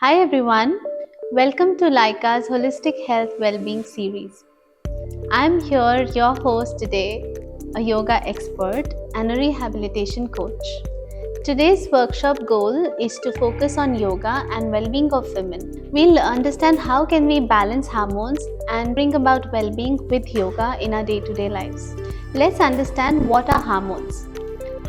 Hi everyone, welcome to Laika's Holistic Health Wellbeing series. I'm here, your host today, a yoga expert and a rehabilitation coach. Today's workshop goal is to focus on yoga and well-being of women. We'll understand how can we balance hormones and bring about well-being with yoga in our day-to-day lives. Let's understand what are hormones.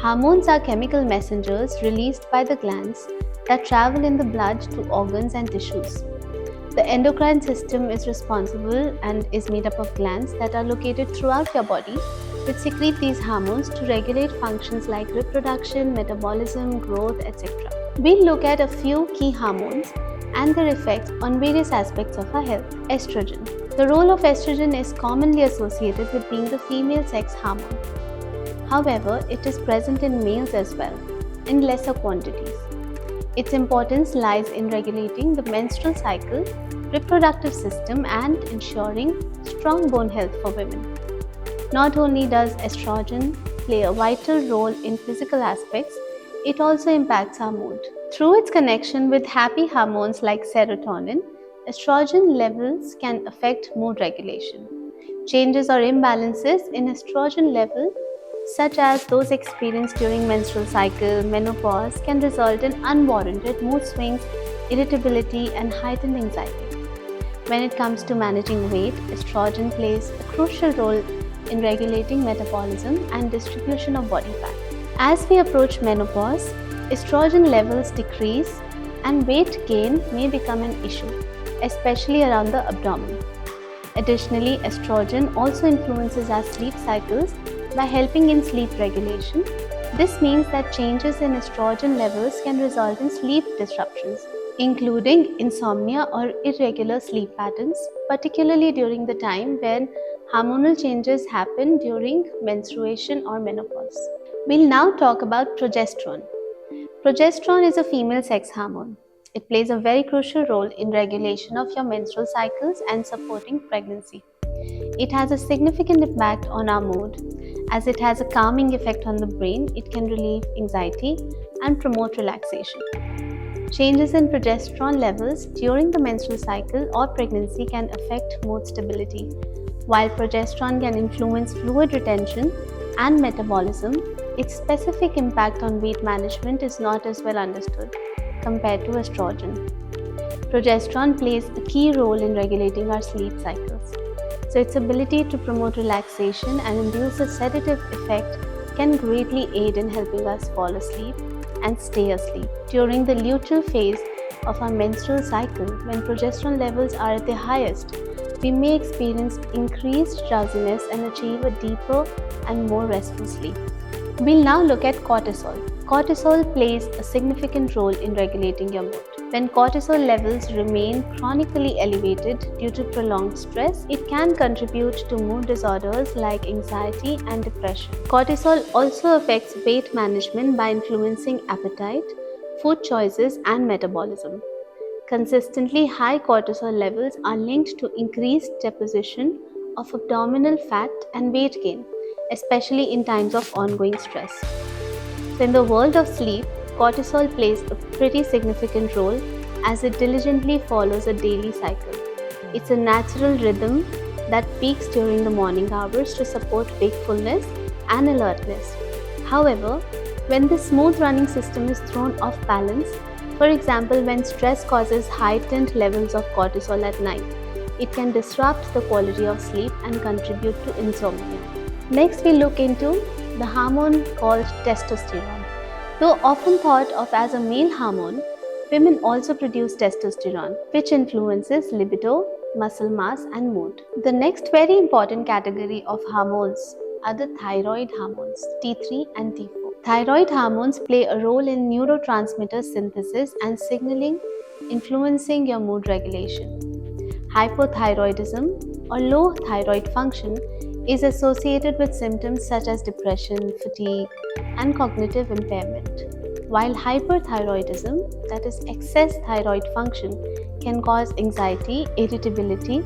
Hormones are chemical messengers released by the glands that travel in the blood to organs and tissues. The endocrine system is responsible and is made up of glands that are located throughout your body, which secrete these hormones to regulate functions like reproduction, metabolism, growth, etc. We'll look at a few key hormones and their effects on various aspects of our health. Estrogen. The role of estrogen is commonly associated with being the female sex hormone. However, it is present in males as well, in lesser quantities. Its importance lies in regulating the menstrual cycle, reproductive system, and ensuring strong bone health for women. Not only does estrogen play a vital role in physical aspects, it also impacts our mood. Through its connection with happy hormones like serotonin, estrogen levels can affect mood regulation. Changes or imbalances in estrogen level, such as those experienced during menstrual cycle, menopause, can result in unwarranted mood swings, irritability, and heightened anxiety. When it comes to managing weight, estrogen plays a crucial role in regulating metabolism and distribution of body fat. As we approach menopause, estrogen levels decrease and weight gain may become an issue, especially around the abdomen. Additionally, estrogen also influences our sleep cycles by helping in sleep regulation. This means that changes in estrogen levels can result in sleep disruptions, including insomnia or irregular sleep patterns, particularly during the time when hormonal changes happen during menstruation or menopause. We'll now talk about progesterone. Progesterone is a female sex hormone. It plays a very crucial role in regulation of your menstrual cycles and supporting pregnancy. It has a significant impact on our mood, as it has a calming effect on the brain. It can relieve anxiety and promote relaxation. Changes in progesterone levels during the menstrual cycle or pregnancy can affect mood stability. While progesterone can influence fluid retention and metabolism, its specific impact on weight management is not as well understood compared to estrogen. Progesterone plays a key role in regulating our sleep cycles. So its ability to promote relaxation and induce a sedative effect can greatly aid in helping us fall asleep and stay asleep. During the luteal phase of our menstrual cycle, when progesterone levels are at their highest, we may experience increased drowsiness and achieve a deeper and more restful sleep. We'll now look at cortisol. Cortisol plays a significant role in regulating your mood. When cortisol levels remain chronically elevated due to prolonged stress, it can contribute to mood disorders like anxiety and depression. Cortisol also affects weight management by influencing appetite, food choices, and metabolism. Consistently high cortisol levels are linked to increased deposition of abdominal fat and weight gain, especially in times of ongoing stress. So in the world of sleep, cortisol plays a pretty significant role as it diligently follows a daily cycle. It's a natural rhythm that peaks during the morning hours to support wakefulness and alertness. However, when this smooth running system is thrown off balance, for example, when stress causes heightened levels of cortisol at night, it can disrupt the quality of sleep and contribute to insomnia. Next, we look into the hormone called testosterone. Though often thought of as a male hormone, women also produce testosterone, which influences libido, muscle mass, and mood. The next very important category of hormones are the thyroid hormones, T3 and T4. Thyroid hormones play a role in neurotransmitter synthesis and signaling, influencing your mood regulation. Hypothyroidism or low thyroid function is associated with symptoms such as depression, fatigue, and cognitive impairment. While hyperthyroidism, that is excess thyroid function, can cause anxiety, irritability,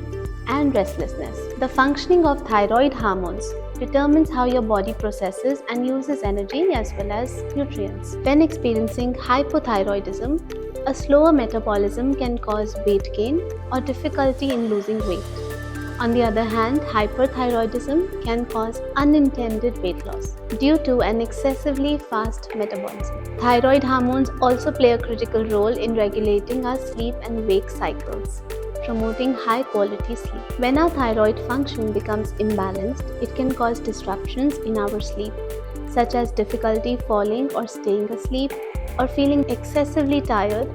and restlessness. The functioning of thyroid hormones determines how your body processes and uses energy as well as nutrients. When experiencing hypothyroidism, A slower metabolism can cause weight gain or difficulty in losing weight. On the other hand, hyperthyroidism can cause unintended weight loss due to an excessively fast metabolism. Thyroid hormones also play a critical role in regulating our sleep and wake cycles, promoting high quality sleep. When our thyroid function becomes imbalanced, it can cause disruptions in our sleep, such as difficulty falling or staying asleep, or feeling excessively tired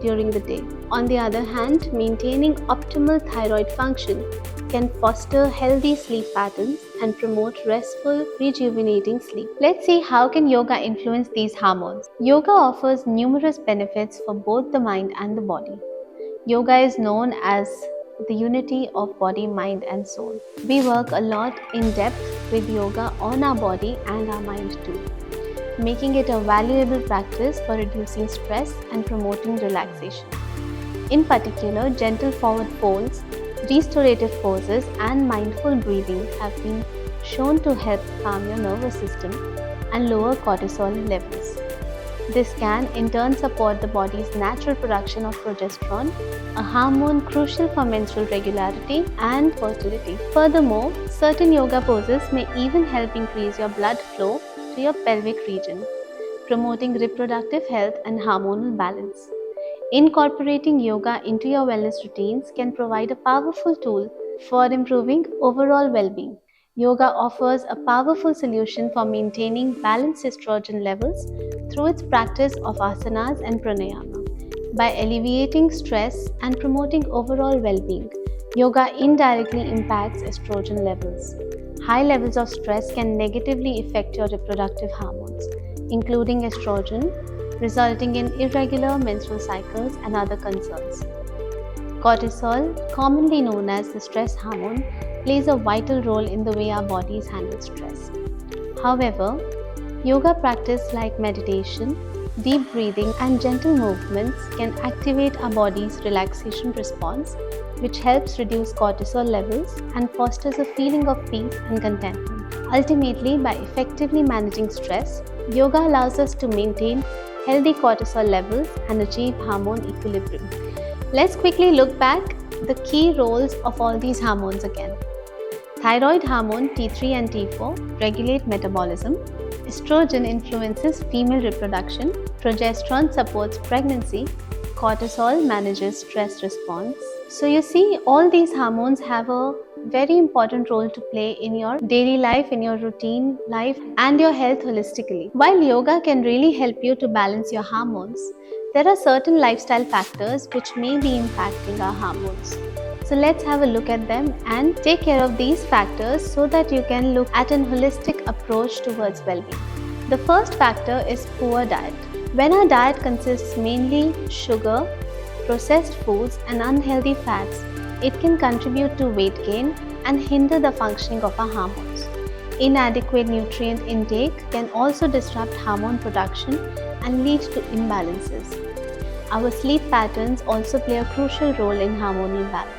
during the day. On the other hand, maintaining optimal thyroid function can foster healthy sleep patterns and promote restful, rejuvenating sleep. Let's see how can yoga influence these hormones. Yoga offers numerous benefits for both the mind and the body. Yoga is known as the unity of body, mind and soul. We work a lot in depth with yoga on our body and our mind too, making it a valuable practice for reducing stress and promoting relaxation. In particular, gentle forward folds, restorative poses and mindful breathing have been shown to help calm your nervous system and lower cortisol levels. This can in turn support the body's natural production of progesterone, a hormone crucial for menstrual regularity and fertility. Furthermore, certain yoga poses may even help increase your blood flow to your pelvic region, promoting reproductive health and hormonal balance. Incorporating yoga into your wellness routines can provide a powerful tool for improving overall well-being. Yoga offers a powerful solution for maintaining balanced estrogen levels through its practice of asanas and pranayama. By alleviating stress and promoting overall well-being, yoga indirectly impacts estrogen levels. High levels of stress can negatively affect your reproductive hormones, including estrogen, resulting in irregular menstrual cycles and other concerns. Cortisol, commonly known as the stress hormone, plays a vital role in the way our bodies handle stress. However, yoga practice like meditation, deep breathing and gentle movements can activate our body's relaxation response, which helps reduce cortisol levels and fosters a feeling of peace and contentment. Ultimately, by effectively managing stress, yoga allows us to maintain healthy cortisol levels and achieve hormone equilibrium. Let's quickly look back the key roles of all these hormones again. Thyroid hormone T3 and T4 regulate metabolism. Estrogen influences female reproduction. Progesterone supports pregnancy. Cortisol manages stress response. So you see, all these hormones have a very important role to play in your daily life, in your routine life and your health holistically. While yoga can really help you to balance your hormones, there are certain lifestyle factors which may be impacting our hormones. So let's have a look at them and take care of these factors so that you can look at an holistic approach towards well-being. The first factor is poor diet. When our diet consists mainly sugar, processed foods and unhealthy fats, it can contribute to weight gain and hinder the functioning of our hormones. Inadequate nutrient intake can also disrupt hormone production and lead to imbalances. Our sleep patterns also play a crucial role in hormonal balance.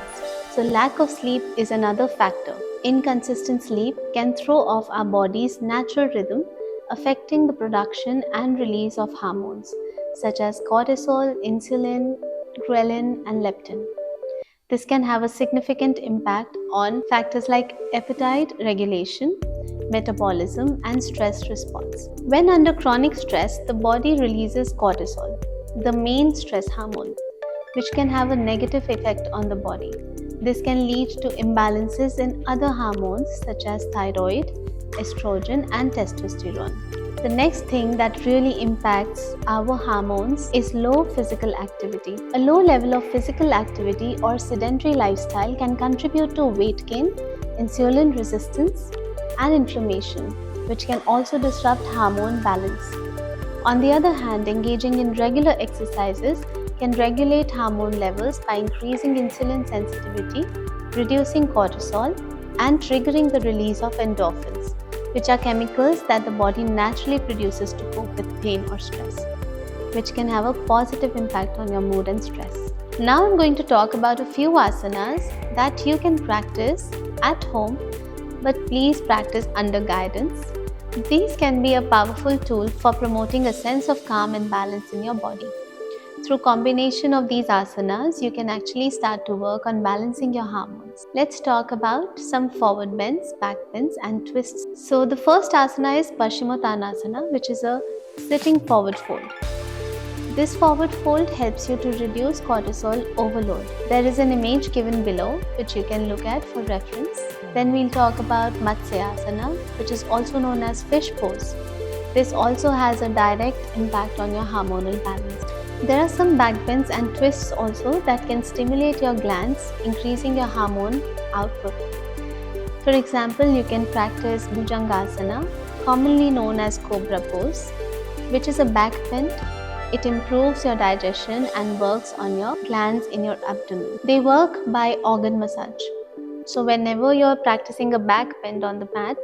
So lack of sleep is another factor. Inconsistent sleep can throw off our body's natural rhythm, affecting the production and release of hormones such as cortisol, insulin, ghrelin and leptin. This can have a significant impact on factors like appetite regulation, metabolism, and stress response. When under chronic stress, the body releases cortisol, the main stress hormone, which can have a negative effect on the body. This can lead to imbalances in other hormones such as thyroid, estrogen, and testosterone. The next thing that really impacts our hormones is low physical activity. A low level of physical activity or sedentary lifestyle can contribute to weight gain, insulin resistance, and inflammation, which can also disrupt hormone balance. On the other hand, engaging in regular exercises can regulate hormone levels by increasing insulin sensitivity, reducing cortisol, and triggering the release of endorphins, which are chemicals that the body naturally produces to cope with pain or stress, which can have a positive impact on your mood and stress. Now I'm going to talk about a few asanas that you can practice at home, but please practice under guidance. These can be a powerful tool for promoting a sense of calm and balance in your body. Through combination of these asanas, you can actually start to work on balancing your hormones. Let's talk about some forward bends, back bends and twists. So the first asana is Paschimottanasana, which is a sitting forward fold. This forward fold helps you to reduce cortisol overload. There is an image given below which you can look at for reference. Then we'll talk about Matsyasana, which is also known as fish pose. This also has a direct impact on your hormonal balance. There are some back bends and twists also that can stimulate your glands, increasing your hormone output. For example, you can practice Bhujangasana, commonly known as Cobra pose, which is a back bend. It improves your digestion and works on your glands in your abdomen. They work by organ massage. So whenever you're practicing a back bend on the mat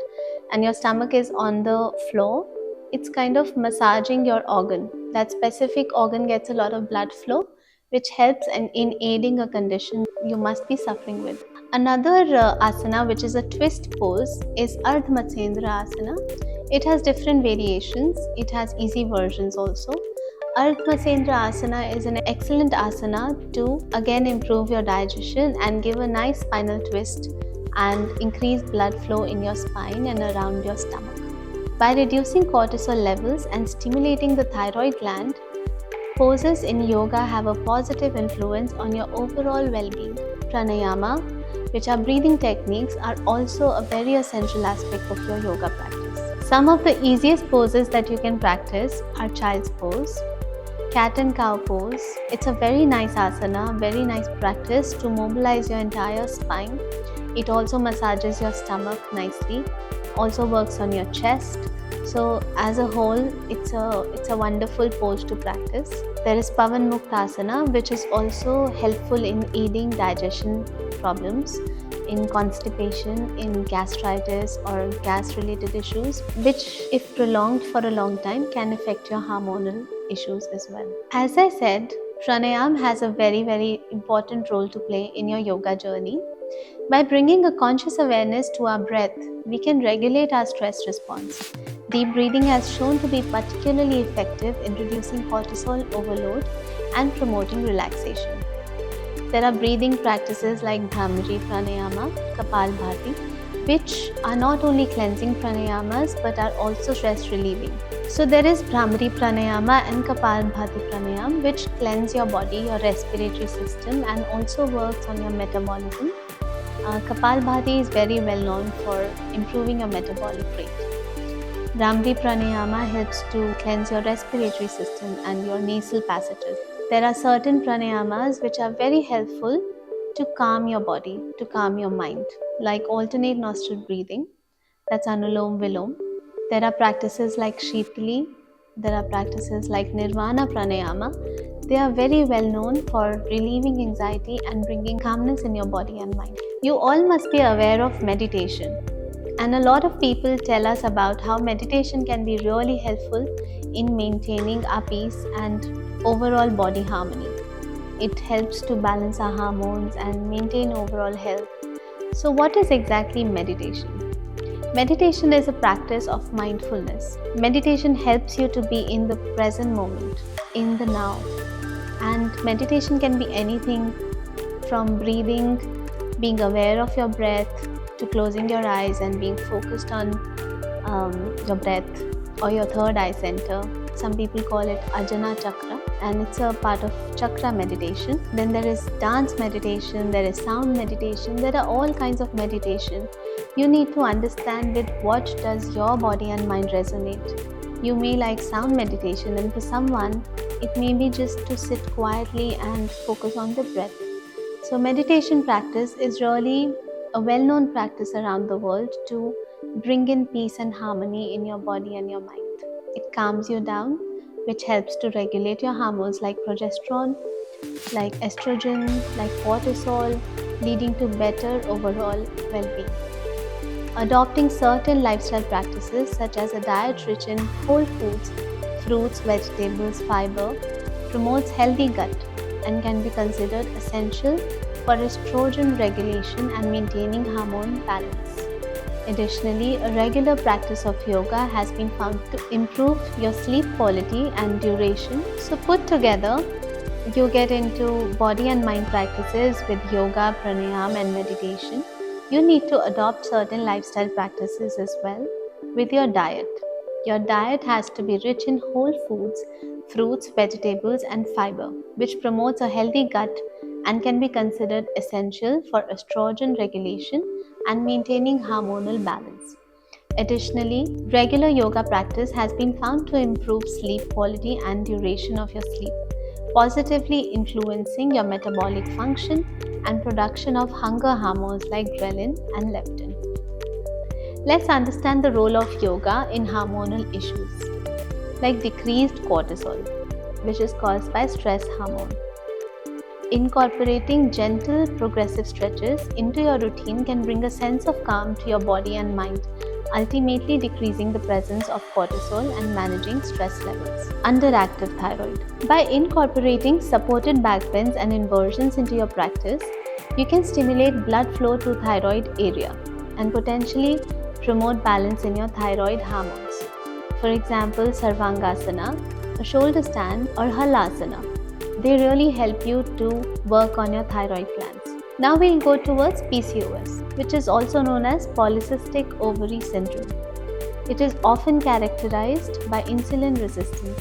and your stomach is on the floor, it's kind of massaging your organ. That specific organ gets a lot of blood flow, which helps in aiding a condition you must be suffering with. Another asana, which is a twist pose, is Ardha Matsyendra Asana. It has different variations. It has easy versions also. Ardha Matsyendra Asana is an excellent asana to again improve your digestion and give a nice spinal twist and increase blood flow in your spine and around your stomach. By reducing cortisol levels and stimulating the thyroid gland, poses in yoga have a positive influence on your overall well-being. Pranayama, which are breathing techniques, are also a very essential aspect of your yoga practice. Some of the easiest poses that you can practice are child's pose, cat and cow pose. It's a very nice asana, very nice practice to mobilize your entire spine. It also massages your stomach nicely, also works on your chest. So as a whole, it's a wonderful pose to practice. There is Pavan Muktasana, which is also helpful in aiding digestion problems, in constipation, in gastritis or gas-related issues, which if prolonged for a long time can affect your hormonal issues as well. As I said, pranayama has a very, very important role to play in your yoga journey. By bringing a conscious awareness to our breath, we can regulate our stress response. Deep breathing has shown to be particularly effective in reducing cortisol overload and promoting relaxation. There are breathing practices like Bhramari Pranayama, Kapalbhati, which are not only cleansing pranayamas but are also stress relieving. So there is Bhramari Pranayama and Kapalbhati Pranayam, which cleanse your body, your respiratory system, and also works on your metabolism. Kapalbhati is very well known for improving your metabolic rate. Bhramari Pranayama helps to cleanse your respiratory system and your nasal passages. There are certain pranayamas which are very helpful to calm your body, to calm your mind, like alternate nostril breathing, that's Anulom Vilom. There are practices like Shitali, there are practices like Nirvana Pranayama. They are very well known for relieving anxiety and bringing calmness in your body and mind. You all must be aware of meditation. And a lot of people tell us about how meditation can be really helpful in maintaining our peace and overall body harmony. It helps to balance our hormones and maintain overall health. So what is exactly meditation? Meditation is a practice of mindfulness. Meditation helps you to be in the present moment, in the now. And meditation can be anything from breathing, being aware of your breath, to closing your eyes and being focused on your breath or your third eye center. Some people call it Ajna Chakra, and it's a part of chakra meditation. Then there is dance meditation, there is sound meditation, there are all kinds of meditation. You need to understand with what does your body and mind resonate. You may like sound meditation, and for someone, it may be just to sit quietly and focus on the breath. So meditation practice is really a well-known practice around the world to bring in peace and harmony in your body and your mind. It calms you down, which helps to regulate your hormones like progesterone, like estrogen, like cortisol, leading to better overall well-being. Adopting certain lifestyle practices such as a diet rich in whole foods, fruits, vegetables, fiber, promotes healthy gut and can be considered essential for estrogen regulation and maintaining hormone balance. Additionally, a regular practice of yoga has been found to improve your sleep quality and duration. So put together, you get into body and mind practices with yoga, pranayam, and meditation, you need to adopt certain lifestyle practices as well with your diet. Your diet has to be rich in whole foods, fruits, vegetables, and fiber, which promotes a healthy gut and can be considered essential for estrogen regulation and maintaining hormonal balance. Additionally, regular yoga practice has been found to improve sleep quality and duration of your sleep, positively influencing your metabolic function and production of hunger hormones like ghrelin and leptin. Let's understand the role of yoga in hormonal issues like decreased cortisol, which is caused by stress hormone. Incorporating gentle, progressive stretches into your routine can bring a sense of calm to your body and mind, ultimately decreasing the presence of cortisol and managing stress levels. Underactive thyroid. By incorporating supported back bends and inversions into your practice, you can stimulate blood flow to thyroid area and potentially promote balance in your thyroid hormones. For example, Sarvangasana, a shoulder stand, or Halasana. They really help you to work on your thyroid glands. Now we'll go towards PCOS, which is also known as polycystic ovary syndrome. It is often characterized by insulin resistance.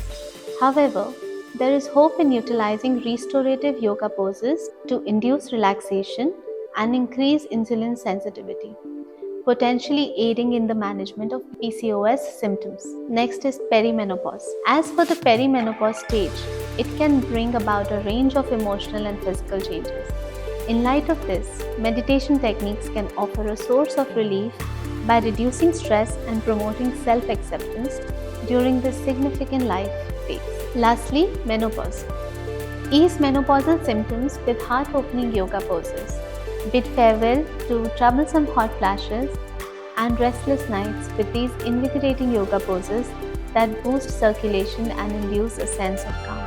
However, there is hope in utilizing restorative yoga poses to induce relaxation and increase insulin sensitivity, potentially aiding in the management of PCOS symptoms. Next is perimenopause. As for the perimenopause stage, it can bring about a range of emotional and physical changes. In light of this, meditation techniques can offer a source of relief by reducing stress and promoting self-acceptance during this significant life phase. Lastly, menopause. Ease menopausal symptoms with heart-opening yoga poses. Bid farewell to troublesome hot flashes and restless nights with these invigorating yoga poses that boost circulation and induce a sense of calm.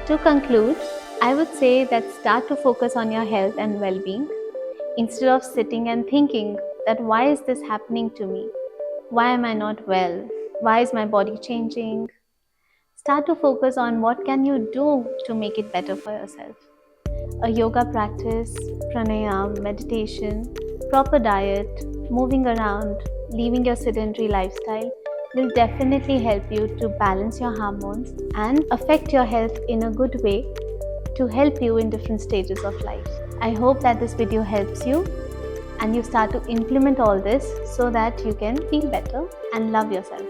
To conclude, I would say that start to focus on your health and well-being instead of sitting and thinking that why is this happening to me? Why am I not well? Why is my body changing? Start to focus on what can you do to make it better for yourself. A yoga practice, pranayam, meditation, proper diet, moving around, leaving your sedentary lifestyle will definitely help you to balance your hormones and affect your health in a good way to help you in different stages of life. I hope that this video helps you and you start to implement all this so that you can feel better and love yourself.